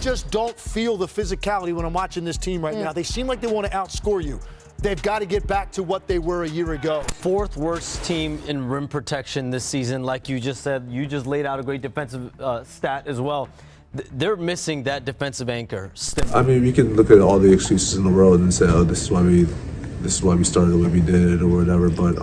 just don't feel the physicality when I'm watching this team right now. They seem like they want to outscore you. They've got to get back to what they were a year ago. Fourth worst team in rim protection this season. Like you just said, you just laid out a great defensive stat as well. They're missing that defensive anchor. I mean, you can look at all the excuses in the world and say, oh, this is why we started the way we did or whatever, but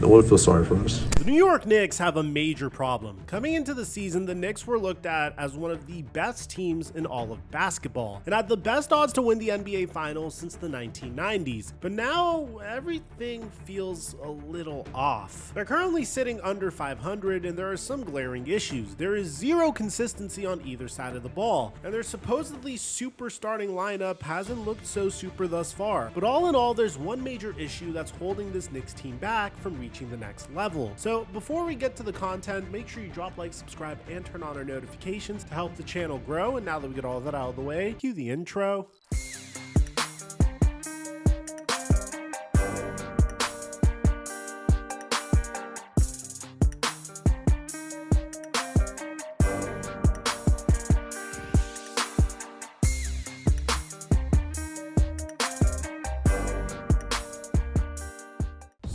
no one feels sorry for us. The New York Knicks have a major problem. Coming into the season, the Knicks were looked at as one of the best teams in all of basketball and had the best odds to win the NBA Finals since the 1990s. But now everything feels a little off. They're currently sitting under 500 and there are some glaring issues. There is zero consistency on either side of the ball, and their supposedly super starting lineup hasn't looked so super thus far. But all in all, there's one major issue that's holding this Knicks team back from reaching the next level. So before we get to the content, make sure you drop like, subscribe, and turn on our notifications to help the channel grow. And now that we get all that out of the way, cue the intro.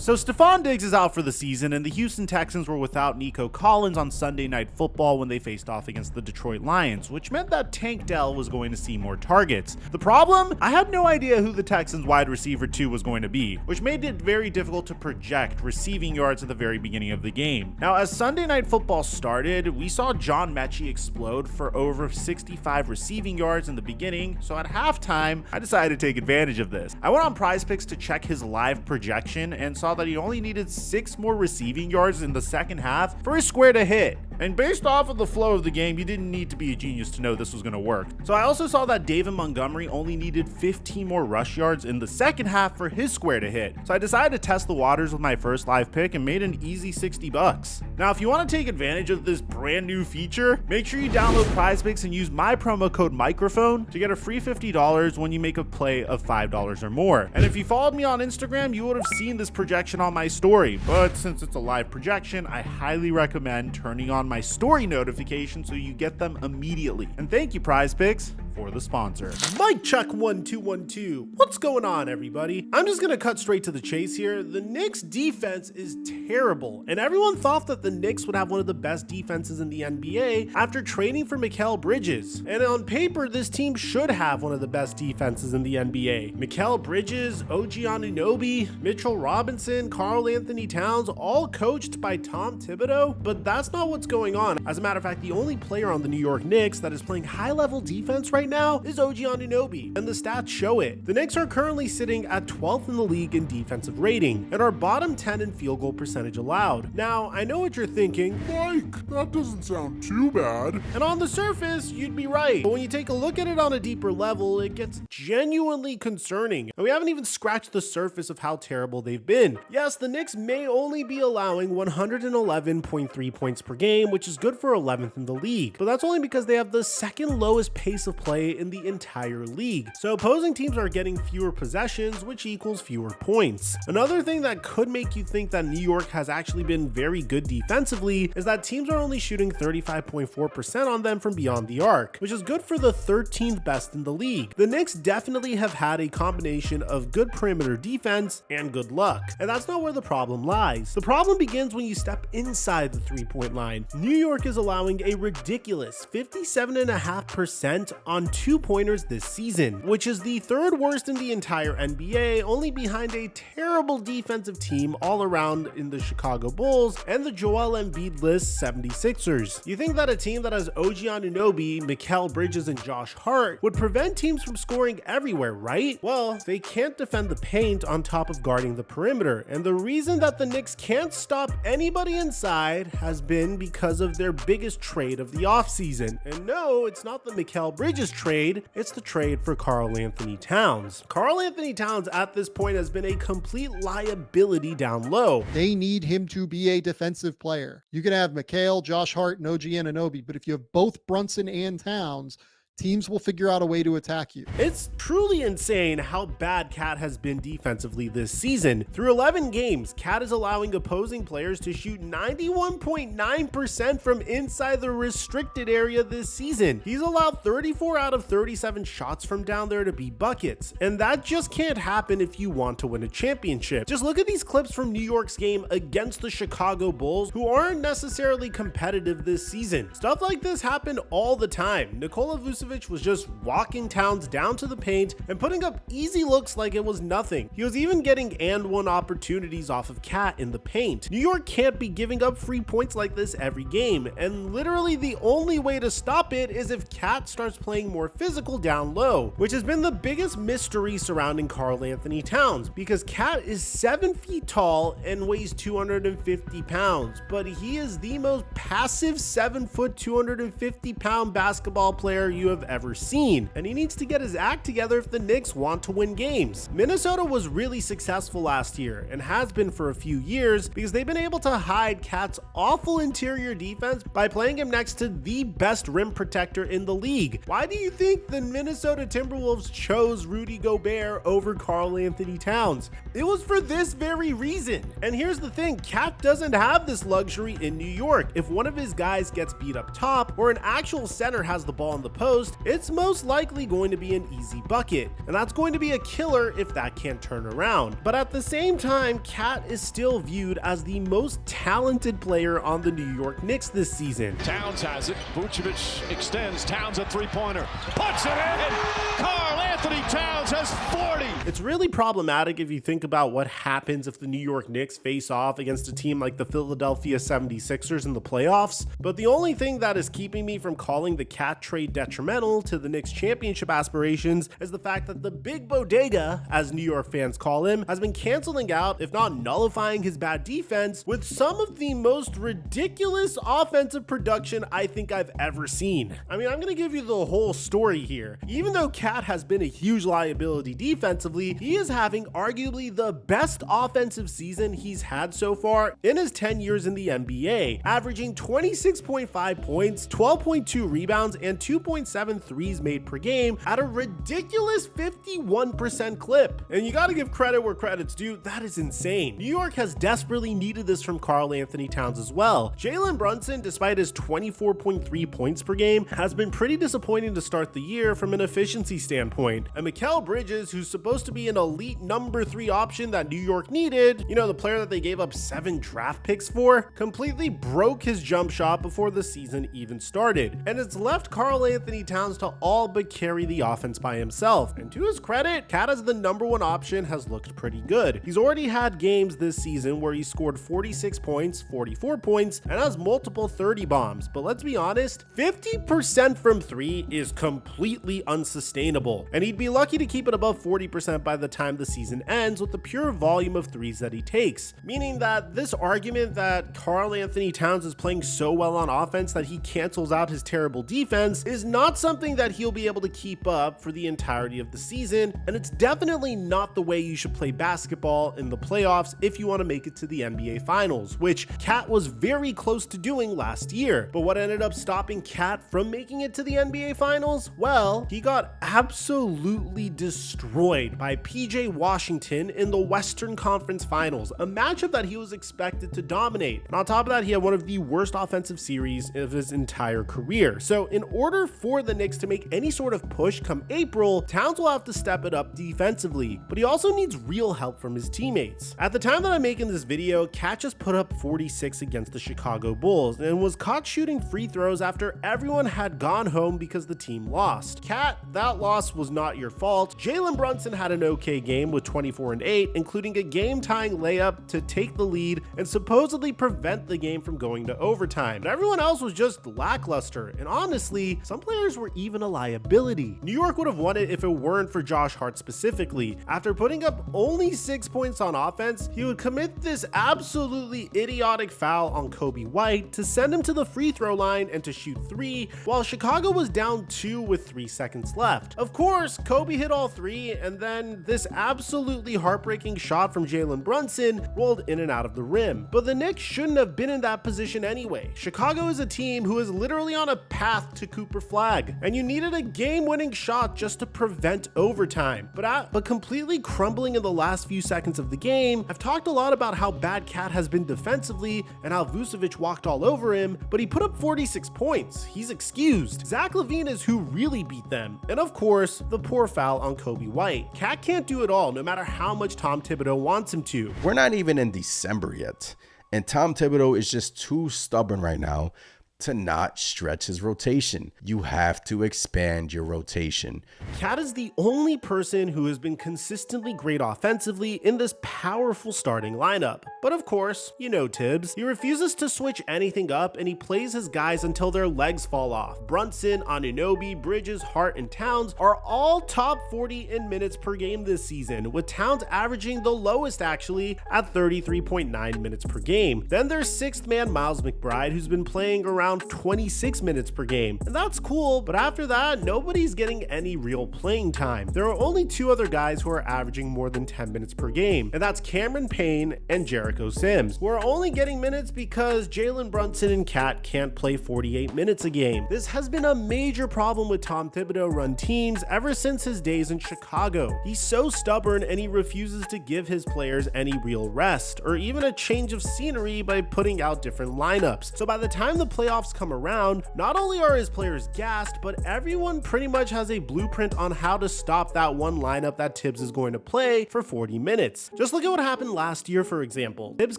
So Stephon Diggs is out for the season, and the Houston Texans were without Nico Collins on Sunday Night Football when they faced off against the Detroit Lions, which meant that Tank Dell was going to see more targets. The problem? I had no idea who the Texans wide receiver 2 was going to be, which made it very difficult to project receiving yards at the very beginning of the game. Now, as Sunday Night Football started, we saw John Mechie explode for over 65 receiving yards in the beginning, so at halftime, I decided to take advantage of this. I went on PrizePicks to check his live projection and saw that he only needed 6 more receiving yards in the second half for his square to hit. And based off of the flow of the game, you didn't need to be a genius to know this was going to work. So I also saw that David Montgomery only needed 15 more rush yards in the second half for his square to hit. So I decided to test the waters with my first live pick and made an easy $60. Now, if you want to take advantage of this brand new feature, make sure you download PrizePicks and use my promo code microphone to get a free $50 when you make a play of $5 or more. And if you followed me on Instagram, you would have seen this projection on my story. But since it's a live projection, I highly recommend turning on my story notification so you get them immediately. And thank you, PrizePicks, for the sponsor. Mike Chuck 1212. What's going on, everybody? I'm just gonna cut straight to the chase here. The Knicks defense is terrible, and everyone thought that the Knicks would have one of the best defenses in the NBA after trading for Mikal Bridges. And on paper, this team should have one of the best defenses in the NBA. Mikal Bridges, OG Anunoby, Mitchell Robinson, Karl Anthony Towns, all coached by Tom Thibodeau. But that's not what's going on. As a matter of fact, the only player on the New York Knicks that is playing high-level defense right now is OG Anunoby, and the stats show it. The Knicks are currently sitting at 12th in the league in defensive rating and are bottom 10 in field goal percentage allowed. Now, I know what you're thinking, Mike, that doesn't sound too bad. And on the surface, you'd be right. But when you take a look at it on a deeper level, it gets genuinely concerning. And we haven't even scratched the surface of how terrible they've been. Yes, the Knicks may only be allowing 111.3 points per game, which is good for 11th in the league. But that's only because they have the second lowest pace of play in the entire league. So opposing teams are getting fewer possessions, which equals fewer points. Another thing that could make you think that New York has actually been very good defensively is that teams are only shooting 35.4% on them from beyond the arc, which is good for the 13th best in the league. The Knicks definitely have had a combination of good perimeter defense and good luck, and that's not where the problem lies. The problem begins when you step inside the three-point line. New York is allowing a ridiculous 57.5% on two-pointers this season, which is the third worst in the entire NBA, only behind a terrible defensive team all around in the Chicago Bulls and the Joel Embiid-less 76ers. You think that a team that has OG Anunoby, Mikal Bridges, and Josh Hart would prevent teams from scoring everywhere, right? Well, they can't defend the paint on top of guarding the perimeter, and the reason that the Knicks can't stop anybody inside has been because of their biggest trade of the offseason. And no, it's not the Mikal Bridges trade, it's the trade for Karl Anthony Towns. Karl Anthony Towns at this point has been a complete liability down low. They need him to be a defensive player. You can have Mikal, Josh Hart, and OG Anunoby, but if you have both Brunson and Towns, teams will figure out a way to attack you. It's truly insane how bad Cat has been defensively this season. Through 11 games, Cat is allowing opposing players to shoot 91.9% from inside the restricted area this season. He's allowed 34 out of 37 shots from down there to be buckets, and that just can't happen if you want to win a championship. Just look at these clips from New York's game against the Chicago Bulls, who aren't necessarily competitive this season. Stuff like this happened all the time. Nikola Vucevic was just walking Towns down to the paint and putting up easy looks like it was nothing. He was even getting and-one opportunities off of Cat in the paint. New York can't be giving up free points like this every game, and literally the only way to stop it is if Cat starts playing more physical down low, which has been the biggest mystery surrounding Karl Anthony Towns, because Cat is 7 feet tall and weighs 250 pounds, but he is the most passive 7 foot 250 pound basketball player you have ever seen, and he needs to get his act together if the Knicks want to win games. Minnesota was really successful last year, and has been for a few years, because they've been able to hide Cat's awful interior defense by playing him next to the best rim protector in the league. Why do you think the Minnesota Timberwolves chose Rudy Gobert over Karl Anthony Towns? It was for this very reason. And here's the thing, Cat doesn't have this luxury in New York. If one of his guys gets beat up top, or an actual center has the ball in the post, it's most likely going to be an easy bucket, and that's going to be a killer if that can't turn around. But at the same time, Cat is still viewed as the most talented player on the New York Knicks this season. Towns has it. Vucevic extends. Towns a three-pointer. Puts it in. Karl Anthony Towns has 40. It's really problematic if you think about what happens if the New York Knicks face off against a team like the Philadelphia 76ers in the playoffs, but the only thing that is keeping me from calling the Cat trade detrimental to the Knicks championship aspirations is the fact that the Big Bodega, as New York fans call him, has been canceling out, if not nullifying, his bad defense with some of the most ridiculous offensive production I think I've ever seen. I mean, I'm gonna give you the whole story here. Even though Cat has been a huge liability defensively, he is having arguably the best offensive season he's had so far in his 10 years in the NBA, averaging 26.5 points, 12.2 rebounds, and 2.7 threes made per game at a ridiculous 51% clip. And you gotta give credit where credit's due, that is insane. New York has desperately needed this from Karl Anthony Towns as well. Jalen Brunson, despite his 24.3 points per game, has been pretty disappointing to start the year from an efficiency standpoint. And Mikal Bridges, who's supposed to be an elite number 3 option that New York needed, you know, the player that they gave up 7 draft picks for, completely broke his jump shot before the season even started. And it's left Karl Anthony Towns to all but carry the offense by himself. And to his credit, Cat as the number 1 option has looked pretty good. He's already had games this season where he scored 46 points, 44 points, and has multiple 30 bombs. But let's be honest, 50% from 3 is completely unsustainable. And he'd be lucky to keep it above 40% by the time the season ends with the pure volume of threes that he takes. Meaning that this argument that Karl Anthony Towns is playing so well on offense that he cancels out his terrible defense is not something that he'll be able to keep up for the entirety of the season, and it's definitely not the way you should play basketball in the playoffs if you want to make it to the NBA Finals, which Cat was very close to doing last year. But what ended up stopping Cat from making it to the NBA Finals? Well, he got absolutely destroyed by PJ Washington in the Western Conference Finals, a matchup that he was expected to dominate. And on top of that, he had one of the worst offensive series of his entire career. So in order for the Knicks to make any sort of push come April, Towns will have to step it up defensively, but he also needs real help from his teammates. At the time that I'm making this video, Cat just put up 46 against the Chicago Bulls and was caught shooting free throws after everyone had gone home because the team lost. Cat, that loss was not your fault. Jalen Brunson had an okay game with 24 and 8, including a game-tying layup to take the lead and supposedly prevent the game from going to overtime. But everyone else was just lackluster, and honestly, some players were even a liability. New York would have won it if it weren't for Josh Hart specifically. After putting up only 6 points on offense, he would commit this absolutely idiotic foul on Kobe White to send him to the free throw line and to shoot 3, while Chicago was down 2 with 3 seconds left. Of course, Kobe hit all 3, and then this absolutely heartbreaking shot from Jalen Brunson rolled in and out of the rim. But the Knicks shouldn't have been in that position anyway. Chicago is a team who is literally on a path to Cooper Flag. bag, and you needed a game-winning shot just to prevent overtime. But completely crumbling in the last few seconds of the game. I've talked a lot about how bad Cat has been defensively and how Vucevic walked all over him, but he put up 46 points. He's excused. Zach LaVine is who really beat them. And of course, the poor foul on Kobe White. Cat can't do it all, no matter how much Tom Thibodeau wants him to. We're not even in December yet, and Tom Thibodeau is just too stubborn right now to not stretch his rotation. You have to expand your rotation. Cat is the only person who has been consistently great offensively in this powerful starting lineup. But of course, you know Tibbs. He refuses to switch anything up, and he plays his guys until their legs fall off. Brunson, Anunoby, Bridges, Hart, and Towns are all top 40 in minutes per game this season, with Towns averaging the lowest actually at 33.9 minutes per game. Then there's sixth man Miles McBride, who's been playing around 26 minutes per game, and that's cool, but after that, nobody's getting any real playing time. There are only two other guys who are averaging more than 10 minutes per game, and that's Cameron Payne and Jericho Sims, who are only getting minutes because Jalen Brunson and Cat can't play 48 minutes a game. This has been a major problem with Tom Thibodeau run teams ever since his days in Chicago. He's so stubborn, and he refuses to give his players any real rest, or even a change of scenery by putting out different lineups. So by the time the playoffs come around, not only are his players gassed, but everyone pretty much has a blueprint on how to stop that one lineup that Tibbs is going to play for 40 minutes. Just look at what happened last year, for example. Tibbs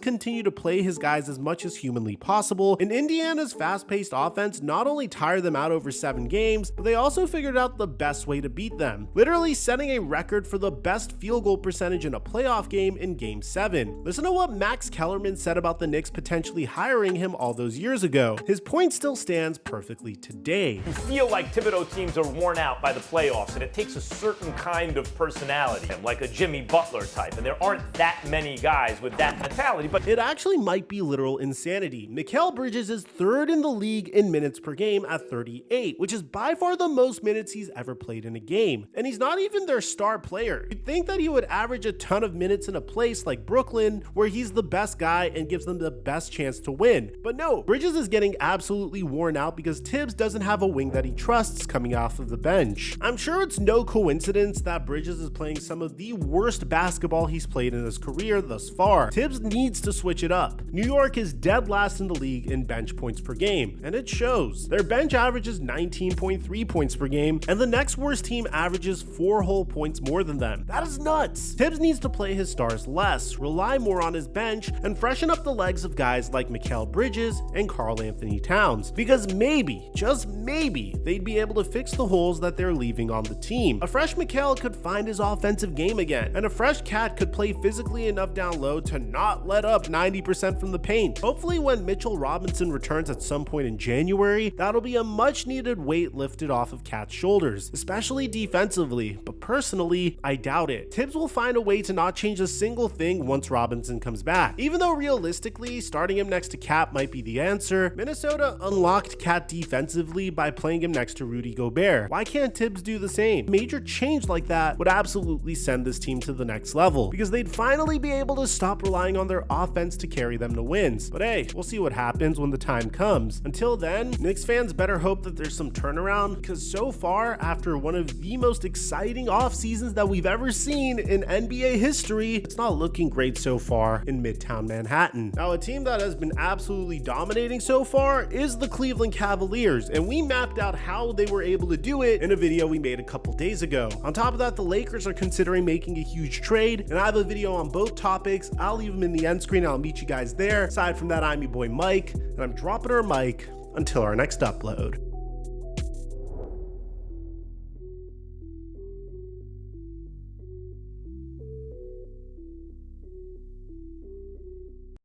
continued to play his guys as much as humanly possible, and Indiana's fast-paced offense not only tired them out over 7 games, but they also figured out the best way to beat them, literally setting a record for the best field goal percentage in a playoff game in Game 7. Listen to what Max Kellerman said about the Knicks potentially hiring him all those years ago. His point still stands perfectly today. You feel like Thibodeau teams are worn out by the playoffs, and it takes a certain kind of personality, like a Jimmy Butler type, and there aren't that many guys with that mentality. But it actually might be literal insanity. Mikal Bridges is 3rd in the league in minutes per game at 38, which is by far the most minutes he's ever played in a game. And he's not even their star player. You'd think that he would average a ton of minutes in a place like Brooklyn, where he's the best guy and gives them the best chance to win. But no, Bridges is getting absolutely worn out because Tibbs doesn't have a wing that he trusts coming off of the bench. I'm sure it's no coincidence that Bridges is playing some of the worst basketball he's played in his career thus far. Tibbs needs to switch it up. New York is dead last in the league in bench points per game, and it shows. Their bench averages 19.3 points per game, and the next worst team averages 4 whole points more than them. That is nuts. Tibbs needs to play his stars less, rely more on his bench, and freshen up the legs of guys like Mikal Bridges and Karl Anthony Towns, because maybe, just maybe, they'd be able to fix the holes that they're leaving on the team. A fresh Mikal could find his offensive game again, and a fresh Cat could play physically enough down low to not let up 90% from the paint. Hopefully when Mitchell Robinson returns at some point in January, that'll be a much needed weight lifted off of Cat's shoulders, especially defensively, but personally, I doubt it. Tibbs will find a way to not change a single thing once Robinson comes back. Even though realistically, starting him next to Cat might be the answer, Minnesota unlocked Cat defensively by playing him next to Rudy Gobert. Why can't Tibbs do the same? A major change like that would absolutely send this team to the next level, because they'd finally be able to stop relying on their offense to carry them to wins. But hey, we'll see what happens when the time comes. Until then, Knicks fans better hope that there's some turnaround, because so far, after one of the most exciting off seasons that we've ever seen in NBA history, it's not looking great so far in Midtown Manhattan. Now, a team that has been absolutely dominating so far is the Cleveland Cavaliers, and we mapped out how they were able to do it in a video we made a couple days ago. On top of that, the Lakers are considering making a huge trade, and I have a video on both topics. I'll leave them in the end screen. I'll meet you guys there. Aside from that, I'm your boy Mike, and I'm dropping our mic until our next upload.